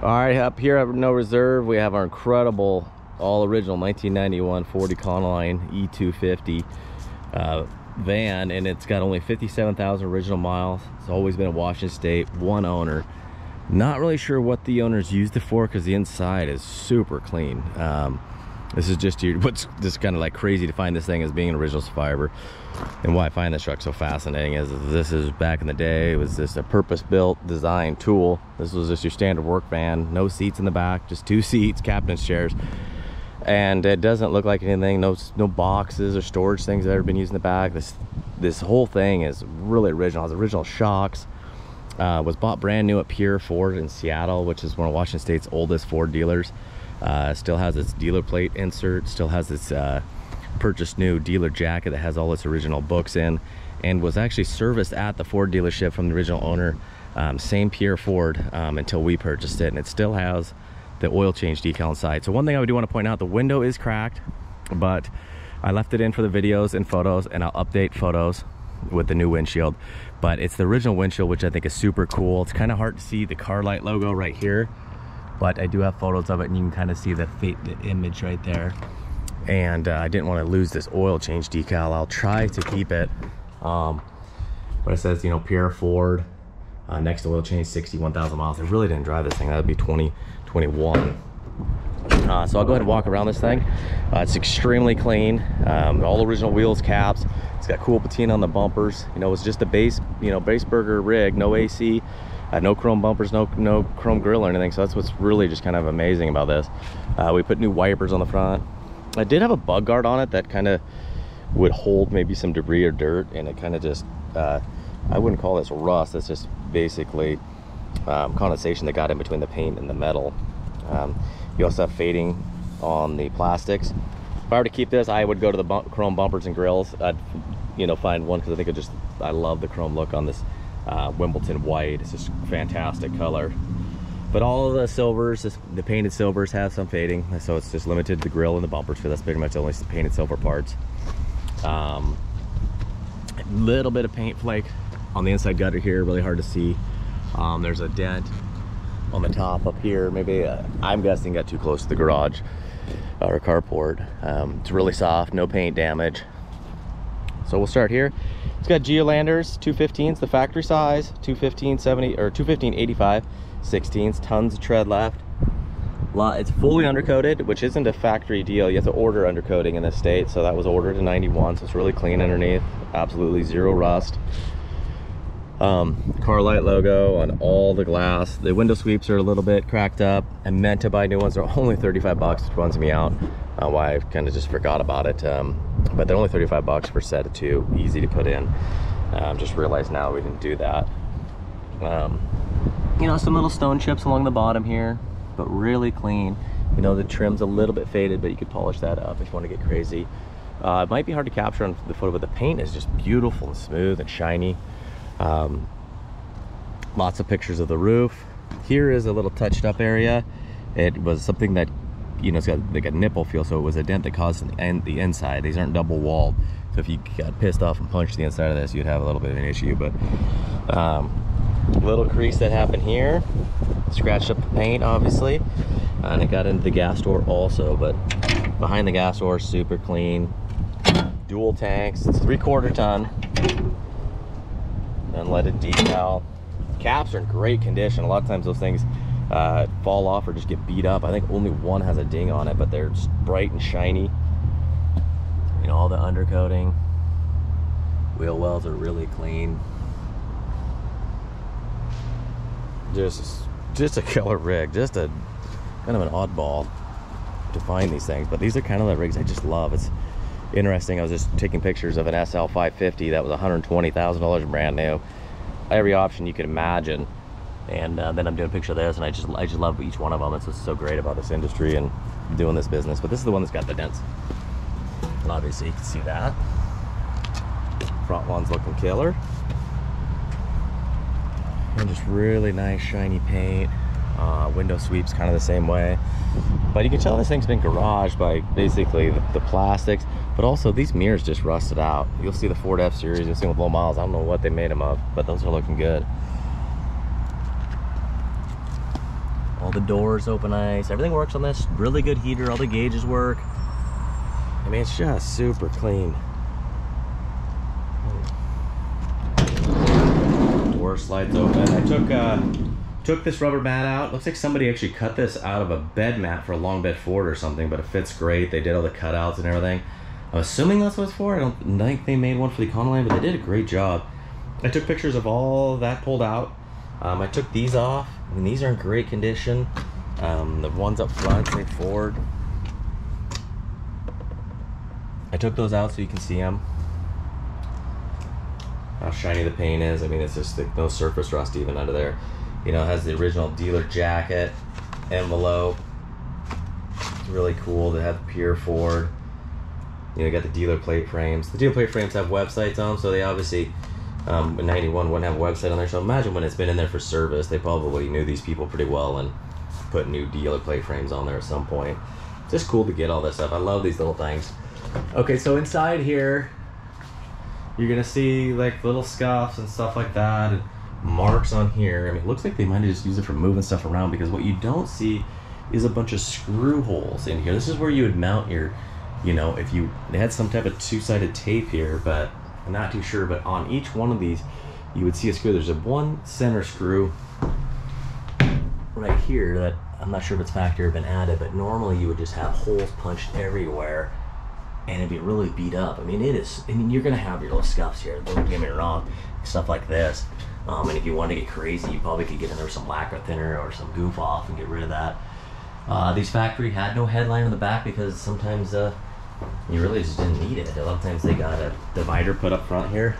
All right, up here at No Reserve, we have our incredible, all original 1991 Ford Econoline E250 van, and it's got only 57,000 original miles. It's always been in Washington State, one owner. Not really sure what the owners used it for because the inside is super clean. This is just what's just kind of like crazy to find this thing as being an original fiber. And why I find this truck so fascinating is this is back in the day, it was just a purpose-built design tool. This was just your standard work van, no seats in the back, just 2 seats, captain's chairs. And it doesn't look like anything, no boxes or storage things that have ever been used in the back. This whole thing is really original. It has original shocks. Was bought brand new at Pure Ford in Seattle, which is one of Washington State's oldest Ford dealers. Still has its dealer plate insert, still has its purchased new dealer jacket that has all its original books in, and was actually serviced at the Ford dealership from the original owner, same Pure Ford, until we purchased it. And it still has the oil change decal inside. So one thing I do want to point out, the window is cracked, but I left it in for the videos and photos, and I'll update photos with the new windshield. But it's the original windshield, which I think is super cool. It's kind of hard to see the car light logo right here, but I do have photos of it, and you can kind of see the image right there. And I didn't want to lose this oil change decal. I'll try to keep it, but it says, you know, Pure Ford, next oil change, 61,000 miles. I really didn't drive this thing. That would be 2021. So I'll go ahead and walk around this thing. It's extremely clean, all original wheels, caps. It's got cool patina on the bumpers. You know, it's just a base, you know, base burger rig, no AC, no chrome bumpers, no chrome grill or anything. So that's what's really just kind of amazing about this. We put new wipers on the front. I did have a bug guard on it that kind of would hold maybe some debris or dirt, and it kind of just, I wouldn't call this rust. It's just basically condensation that got in between the paint and the metal. You also have fading on the plastics. If I were to keep this, I would go to the chrome bumpers and grills. I'd, you know, find one, because I think I love the chrome look on this Wimbledon white. It's just fantastic color. But all of the silvers, the painted silvers, have some fading, so it's just limited to the grill and the bumpers, because that's pretty much only the painted silver parts. A little bit of paint flake on the inside gutter here, really hard to see. There's a dent on the top up here. Maybe I'm guessing got too close to the garage or carport. It's really soft, no paint damage. So we'll start here. It's got Geolanders 215s, the factory size, 215/70 or 215/85 16s, tons of tread left. It's fully undercoated, which isn't a factory deal. You have to order undercoating in this state, so that was ordered in 91, so it's really clean underneath, absolutely zero rust. Car light logo on all the glass. The window sweeps are a little bit cracked up. I meant to buy new ones. They're only 35 bucks, which runs me out. Why I kind of just forgot about it. But they're only 35 bucks for a set of 2, easy to put in. Just realized now we didn't do that. You know, some little stone chips along the bottom here, but really clean. You know, the trim's a little bit faded, but you could polish that up if you want to get crazy. It might be hard to capture on the photo, but the paint is just beautiful and smooth and shiny. Lots of pictures of the roof. Here is a little touched up area. It was something that, you know, it's got like a nipple feel, so it was a dent that caused the inside. These aren't double walled, so if you got pissed off and punched the inside of this, you'd have a little bit of an issue. But little crease that happened here, scratched up the paint obviously, and it got into the gas door also. But behind the gas door, super clean. Dual tanks. It's 3/4 ton. Unleaded decal. Caps are in great condition. A lot of times those things fall off or just get beat up. I think only one has a ding on it, but they're just bright and shiny. You know, all the undercoating. Wheel wells are really clean. Just a killer rig. Just a kind of an oddball to find these things, but these are kind of the rigs I just love. It's interesting. I was just taking pictures of an SL 550 that was $120,000 brand new, every option you could imagine, and then I'm doing a picture of this, and I just love each one of them. It's what's so great about this industry and doing this business. But this is the one that's got the dents, and obviously you can see that front one's looking killer, and just really nice shiny paint. Window sweeps kind of the same way, but you can tell this thing's been garaged by basically the plastics, but also these mirrors just rusted out. You'll see the Ford F-Series, you'll see them with low miles. I don't know what they made them of, but those are looking good. All the doors open nice. Everything works on this. Really good heater. All the gauges work. I mean, it's just super clean. Door slides open. I took this rubber mat out. Looks like somebody actually cut this out of a bed mat for a long bed Ford or something, but it fits great. They did all the cutouts and everything. I'm assuming that's what it's for. I don't think they made one for the Econoline, but they did a great job. I took pictures of all that pulled out. I took these off. I mean, these are in great condition. The ones up front say Ford. I took those out so you can see them. How shiny the paint is. I mean, it's just like no surface rust even under there. You know, it has the original dealer jacket, envelope. It's really cool to have pure Ford. You know, you got the dealer plate frames. The dealer plate frames have websites on them, so they obviously, in 91 wouldn't have a website on there. So imagine when it's been in there for service, they probably knew these people pretty well and put new dealer plate frames on there at some point. It's just cool to get all this stuff. I love these little things. Okay, so inside here, you're gonna see like little scuffs and stuff like that, and marks on here. I mean, it looks like they might have just used it for moving stuff around, because what you don't see is a bunch of screw holes in here. This is where you would mount your, you know, if they had some type of two-sided tape here, but I'm not too sure. But on each one of these, you would see a screw. There's one center screw right here that I'm not sure if it's factory or been added, but normally you would just have holes punched everywhere, and it'd be really beat up. I mean, you're gonna have your little scuffs here, don't get me wrong, stuff like this. And if you wanted to get crazy, you probably could get in there with some lacquer thinner or some goof off and get rid of that. These factory had no headliner in the back because sometimes you really just didn't need it. A lot of times they got a divider put up front here,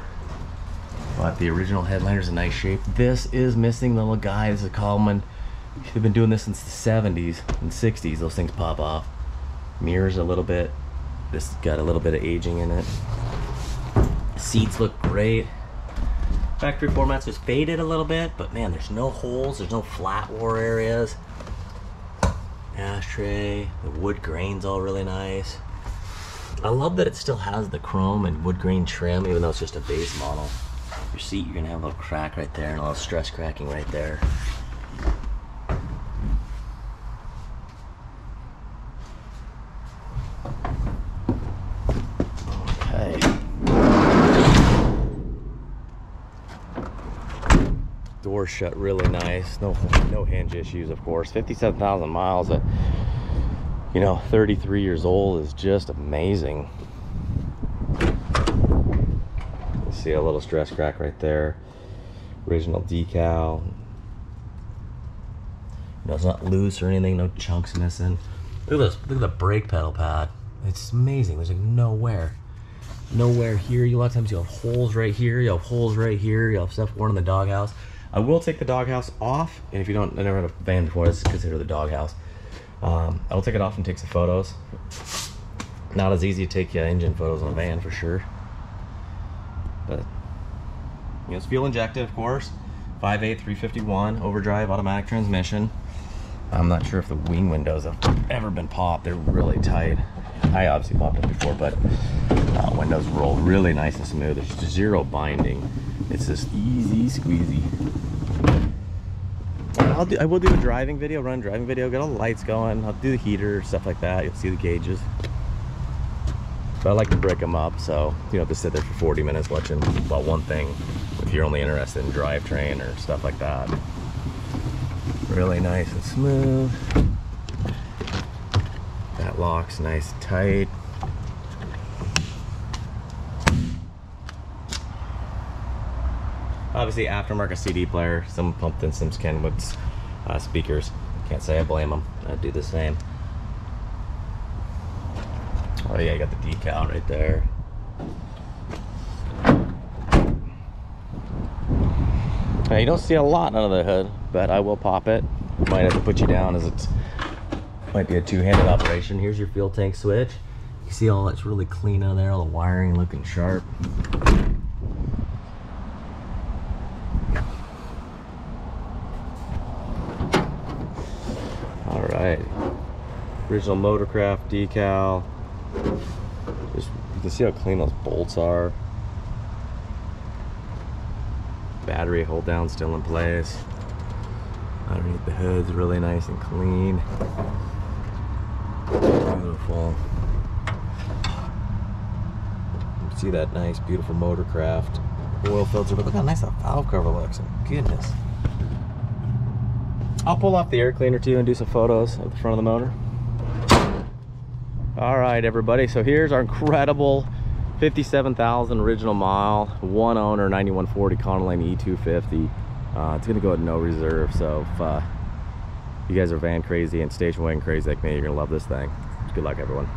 but the original headliner's in nice shape. This is missing the little guy. This is a common. They've been doing this since the 70s and 60s. Those things pop off. Mirrors a little bit. This got a little bit of aging in it. Seats look great. Factory formats just faded a little bit, but man, there's no holes, there's no flat war areas. Ashtray, the wood grain's all really nice. I love that it still has the chrome and wood grain trim, even though it's just a base model. Your seat, you're gonna have a little crack right there and a little stress cracking right there. Door shut really nice. No hinge issues, of course. 57,000 miles at, you know, 33 years old is just amazing. You see a little stress crack right there. Original decal. You know, it's not loose or anything. No chunks missing. Look at this. Look at the brake pedal pad. It's amazing. There's like nowhere here. A lot of times you'll have holes right here. You'll have holes right here. You'll have stuff worn in the doghouse. I will take the doghouse off, and if you don't, I never had a van before, this is considered the doghouse. I'll take it off and take some photos. Not as easy to take engine photos on a van for sure, but you know, it's fuel injected, of course. 5.8 351 overdrive automatic transmission. I'm not sure if the wing windows have ever been popped. They're really tight. I obviously popped them before, but windows roll really nice and smooth. There's just zero binding. It's just easy squeezy. I will do a driving video, get all the lights going. I'll do the heater, stuff like that. You'll see the gauges. But I like to break them up, so you don't have to sit there for 40 minutes watching about one thing if you're only interested in drivetrain or stuff like that. Really nice and smooth. That lock's nice and tight. Obviously aftermarket CD player, some pumped in some Kenwood's speakers. Can't say I blame them. I'd do the same. Oh yeah, you got the decal right there. Now, you don't see a lot under the hood, but I will pop it. Might have to put you down as it might be a two-handed operation. Here's your fuel tank switch. You see all that's really clean on there, all the wiring looking sharp. Alright, original Motorcraft decal. Just, you can see how clean those bolts are. Battery hold down still in place. Underneath the hood's really nice and clean. Beautiful. You see that nice, beautiful motorcraft oil filter, but look how nice that valve cover looks. Goodness. I'll pull off the air cleaner too and do some photos of the front of the motor. All right, everybody. So here's our incredible 57,000 original mile, one owner 91 Ford Econoline E250. It's gonna go at no reserve. So if you guys are van crazy and station wagon crazy like me, you're gonna love this thing. Good luck, everyone.